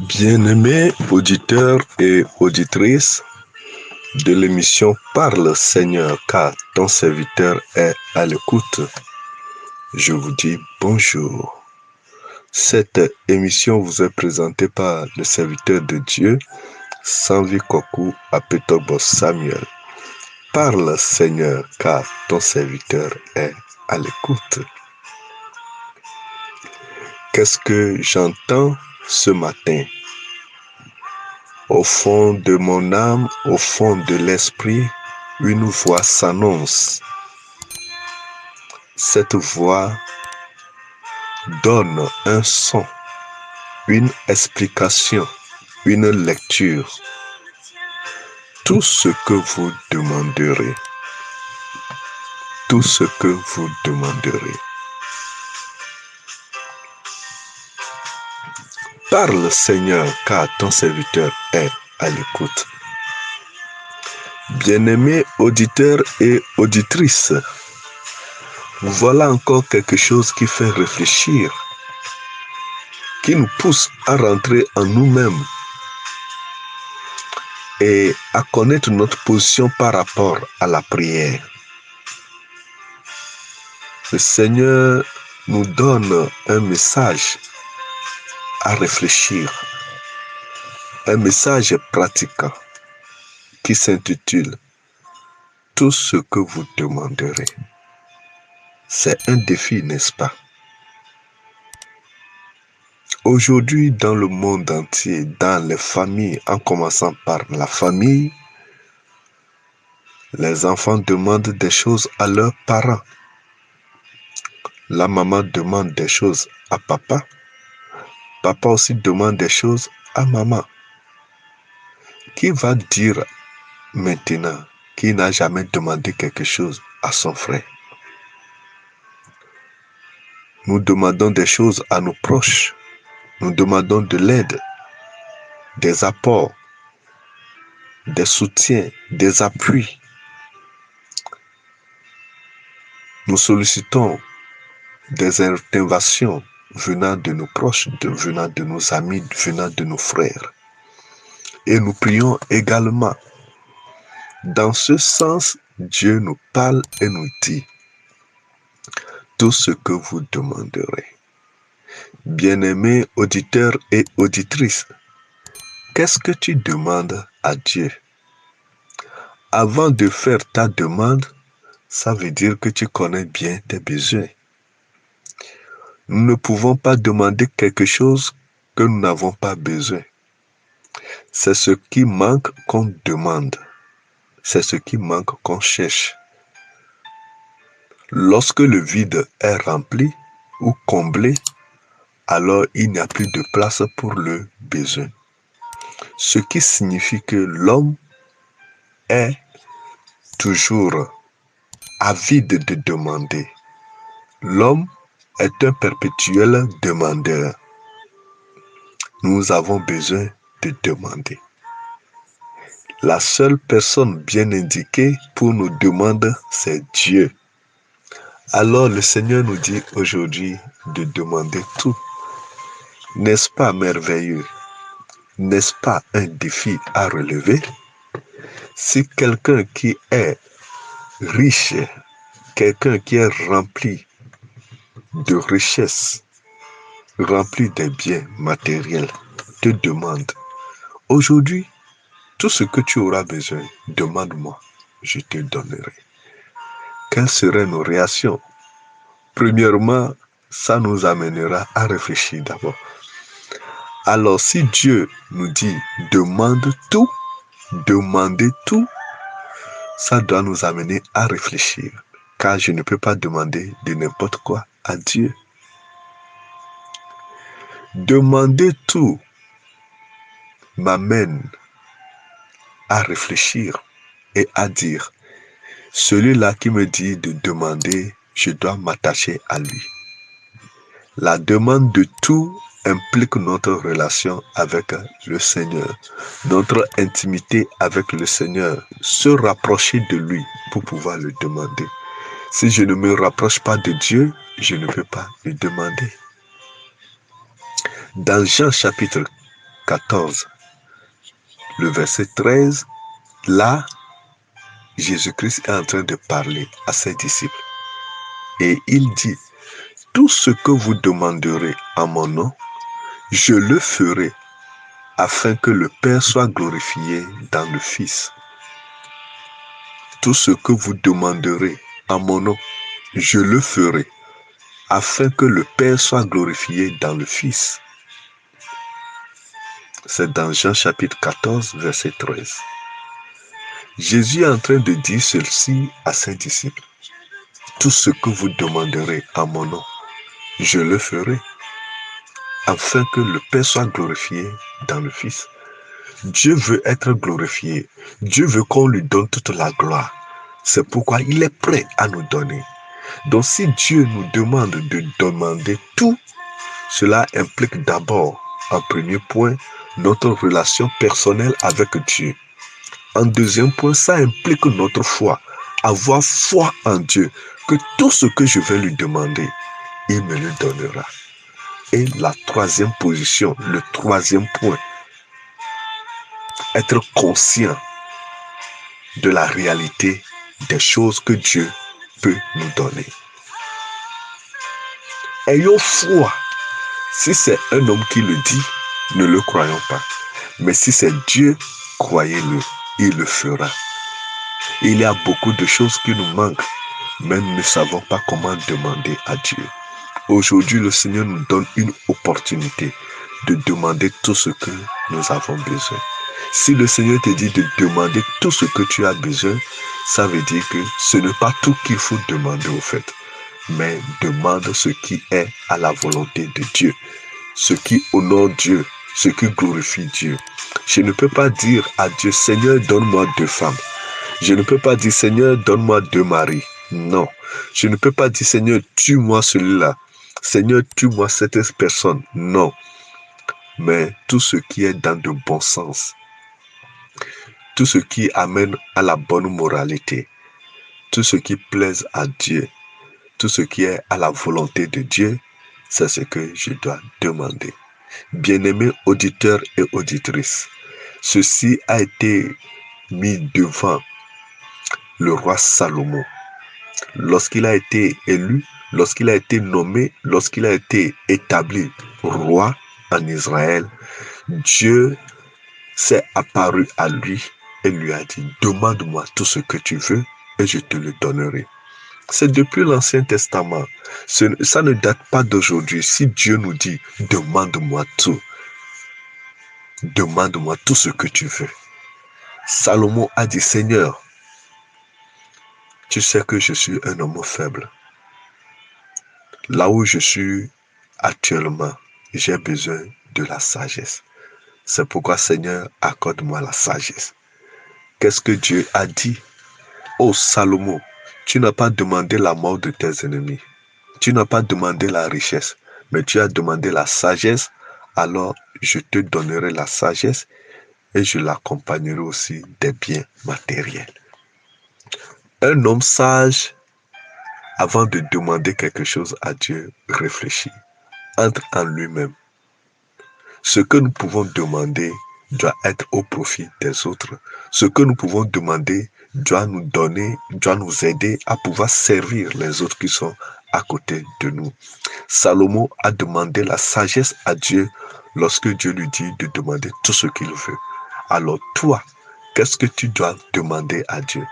Bien-aimés auditeurs et auditrices de l'émission Parle Seigneur, car ton serviteur est à l'écoute, je vous dis bonjour. Cette émission vous est présentée par le serviteur de Dieu, Sanvi Kokou Apetogbo Samuel. Parle Seigneur, car ton serviteur est à l'écoute. Qu'est-ce que j'entends ce matin? Au fond de mon âme, au fond de l'esprit, une voix s'annonce. Cette voix donne un son, une explication, une lecture. Tout ce que vous demanderez. Tout ce que vous demanderez. Parle Seigneur, car ton serviteur est à l'écoute. Bien-aimés auditeurs et auditrices, voilà encore quelque chose qui fait réfléchir, qui nous pousse à rentrer en nous-mêmes et à connaître notre position par rapport à la prière. Le Seigneur nous donne un message à réfléchir, un message pratique qui s'intitule « Tout ce que vous demanderez ». C'est un défi, n'est-ce pas? Aujourd'hui, dans le monde entier, dans les familles, en commençant par la famille, les enfants demandent des choses à leurs parents. La maman demande des choses à papa. Papa aussi demande des choses à maman. Qui va dire maintenant qu'il n'a jamais demandé quelque chose à son frère? Nous demandons des choses à nos proches. Nous demandons de l'aide, des apports, des soutiens, des appuis. Nous sollicitons des interventions venant de nos proches, venant de nos amis, venant de nos frères. Et nous prions également. Dans ce sens, Dieu nous parle et nous dit tout ce que vous demanderez. Bien-aimés auditeurs et auditrices, qu'est-ce que tu demandes à Dieu? Avant de faire ta demande, ça veut dire que tu connais bien tes besoins. Nous ne pouvons pas demander quelque chose que nous n'avons pas besoin. C'est ce qui manque qu'on demande. C'est ce qui manque qu'on cherche. Lorsque le vide est rempli ou comblé, alors il n'y a plus de place pour le besoin. Ce qui signifie que l'homme est toujours avide de demander. L'homme est un perpétuel demandeur. Nous avons besoin de demander. La seule personne bien indiquée pour nos demandes, c'est Dieu. Alors le Seigneur nous dit aujourd'hui de demander tout. N'est-ce pas merveilleux? N'est-ce pas un défi à relever? Si quelqu'un qui est riche, quelqu'un qui est rempli de richesses, rempli des biens matériels, te demande, aujourd'hui, tout ce que tu auras besoin, demande-moi, je te donnerai. Quelles seraient nos réactions? Premièrement, ça nous amènera à réfléchir d'abord. Alors, si Dieu nous dit demande tout, demandez tout, ça doit nous amener à réfléchir. Car je ne peux pas demander de n'importe quoi à Dieu. Demander tout m'amène à réfléchir et à dire, celui-là qui me dit de demander, je dois m'attacher à lui. La demande de tout implique notre relation avec le Seigneur, notre intimité avec le Seigneur, se rapprocher de lui pour pouvoir le demander. Si je ne me rapproche pas de Dieu, je ne peux pas le demander. Dans Jean chapitre 14, le verset 13, là, Jésus-Christ est en train de parler à ses disciples. Et il dit, tout ce que vous demanderez en mon nom, je le ferai afin que le Père soit glorifié dans le Fils. Tout ce que vous demanderez en mon nom, je le ferai afin que le Père soit glorifié dans le Fils. C'est dans Jean chapitre 14, verset 13. Jésus est en train de dire ceci à ses disciples. Tout ce que vous demanderez en mon nom, je le ferai afin que le Père soit glorifié dans le Fils. Dieu veut être glorifié. Dieu veut qu'on lui donne toute la gloire. C'est pourquoi il est prêt à nous donner. Donc si Dieu nous demande de demander tout, cela implique d'abord, en premier point, notre relation personnelle avec Dieu. En deuxième point, ça implique notre foi. Avoir foi en Dieu, que tout ce que je vais lui demander, il me le donnera. Et la troisième position, le troisième point, être conscient de la réalité des choses que Dieu peut nous donner. Ayons foi. Si c'est un homme qui le dit, ne le croyons pas. Mais si c'est Dieu, croyez-le, il le fera. Il y a beaucoup de choses qui nous manquent, mais nous ne savons pas comment demander à Dieu. Aujourd'hui, le Seigneur nous donne une opportunité de demander tout ce que nous avons besoin. Si le Seigneur te dit de demander tout ce que tu as besoin, ça veut dire que ce n'est pas tout qu'il faut demander au fait, mais demande ce qui est à la volonté de Dieu, ce qui honore Dieu, ce qui glorifie Dieu. Je ne peux pas dire à Dieu, Seigneur, donne-moi 2 femmes. Je ne peux pas dire, Seigneur, donne-moi 2 maris. Non. Je ne peux pas dire, Seigneur, tue-moi celui-là. Seigneur, tue-moi cette personne. Non. Mais tout ce qui est dans de bon sens, tout ce qui amène à la bonne moralité, tout ce qui plaise à Dieu, tout ce qui est à la volonté de Dieu, c'est ce que je dois demander. Bien-aimés auditeurs et auditrices, ceci a été mis devant le roi Salomon. Lorsqu'il a été élu, lorsqu'il a été nommé, lorsqu'il a été établi roi en Israël, Dieu s'est apparu à lui et lui a dit, demande-moi tout ce que tu veux et je te le donnerai. C'est depuis l'Ancien Testament. Ça ne date pas d'aujourd'hui. Si Dieu nous dit, demande-moi tout. Demande-moi tout ce que tu veux. Salomon a dit, Seigneur, tu sais que je suis un homme faible. Là où je suis actuellement, j'ai besoin de la sagesse. C'est pourquoi, Seigneur, accorde-moi la sagesse. Qu'est-ce que Dieu a dit? Oh Salomon, tu n'as pas demandé la mort de tes ennemis. Tu n'as pas demandé la richesse, mais tu as demandé la sagesse. Alors, je te donnerai la sagesse et je l'accompagnerai aussi des biens matériels. Un homme sage, avant de demander quelque chose à Dieu, réfléchit, entre en lui-même. Ce que nous pouvons demander doit être au profit des autres. Ce que nous pouvons demander doit nous donner, doit nous aider à pouvoir servir les autres qui sont à côté de nous. Salomon a demandé la sagesse à Dieu lorsque Dieu lui dit de demander tout ce qu'il veut. Alors toi, qu'est-ce que tu dois demander à Dieu?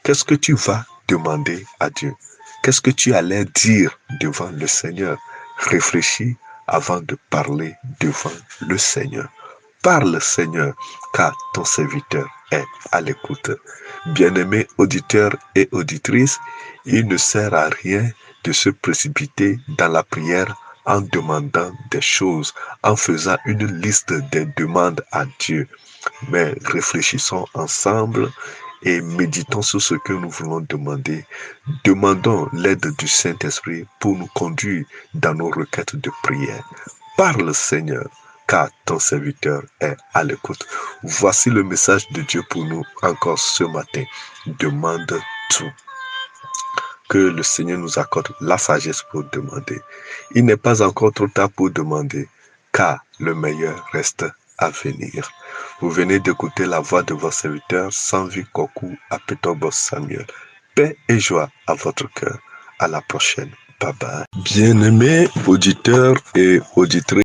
Qu'est-ce que tu vas demander à Dieu? Qu'est-ce que tu allais dire devant le Seigneur? Réfléchis avant de parler devant le Seigneur. Parle, Seigneur, car ton serviteur est à l'écoute. Bien-aimés auditeurs et auditrices, il ne sert à rien de se précipiter dans la prière en demandant des choses, en faisant une liste des demandes à Dieu. Mais réfléchissons ensemble et méditons sur ce que nous voulons demander. Demandons l'aide du Saint-Esprit pour nous conduire dans nos requêtes de prière. Parle, Seigneur, car ton serviteur est à l'écoute. Voici le message de Dieu pour nous encore ce matin. Demande tout. Que le Seigneur nous accorde la sagesse pour demander. Il n'est pas encore trop tard pour demander, car le meilleur reste à venir. Vous venez d'écouter la voix de votre serviteur, Sanvi Kokou Apetobos Samuel. Paix et joie à votre cœur. À la prochaine. Bye bye. Bien-aimés auditeurs et auditrices,